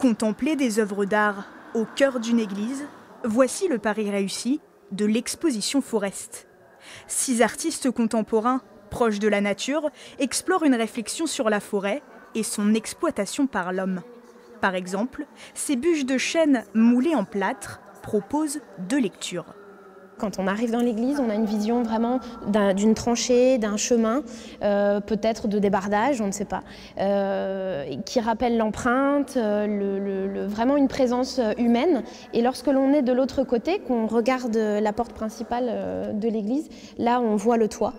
Contempler des œuvres d'art au cœur d'une église, voici le pari réussi de l'exposition Forest. 6 artistes contemporains, proches de la nature, explorent une réflexion sur la forêt et son exploitation par l'homme. Par exemple, ces bûches de chêne moulées en plâtre proposent 2 lectures. Quand on arrive dans l'église, on a une vision vraiment d'une tranchée, d'un chemin, peut-être de débardage, on ne sait pas, qui rappelle l'empreinte, vraiment une présence humaine. Et lorsque l'on est de l'autre côté, qu'on regarde la porte principale de l'église, là on voit le toit.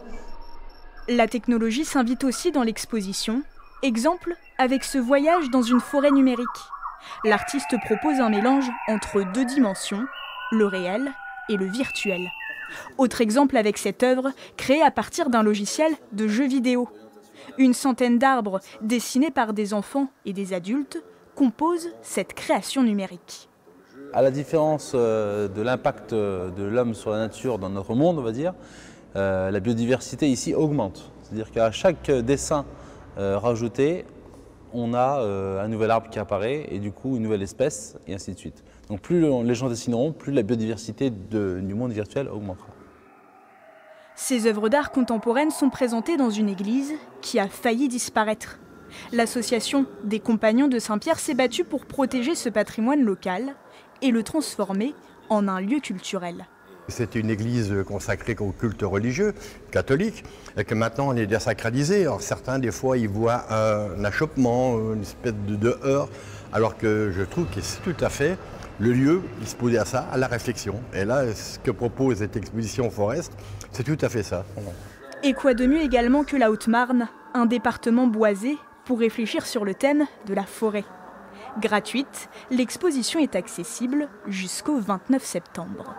La technologie s'invite aussi dans l'exposition. Exemple avec ce voyage dans une forêt numérique. L'artiste propose un mélange entre 2 dimensions, le réel et le virtuel. Autre exemple avec cette œuvre créée à partir d'un logiciel de jeux vidéo. Une centaine d'arbres dessinés par des enfants et des adultes composent cette création numérique. À la différence de l'impact de l'homme sur la nature dans notre monde, on va dire, la biodiversité ici augmente. C'est-à-dire qu'à chaque dessin rajouté, on a un nouvel arbre qui apparaît et du coup une nouvelle espèce et ainsi de suite. Donc plus les gens dessineront, plus la biodiversité du monde virtuel augmentera. Ces œuvres d'art contemporaines sont présentées dans une église qui a failli disparaître. L'association des Compagnons de Saint-Pierre s'est battue pour protéger ce patrimoine local et le transformer en un lieu culturel. C'est une église consacrée au culte religieux, catholique, et que maintenant on est désacralisé. Alors certains, des fois, ils voient un achoppement, une espèce de heurt, alors que je trouve que c'est tout à fait le lieu disposé à ça, à la réflexion. Et là, ce que propose cette exposition Forest, c'est tout à fait ça. Et quoi de mieux également que la Haute-Marne, un département boisé, pour réfléchir sur le thème de la forêt. Gratuite, l'exposition est accessible jusqu'au 29 septembre.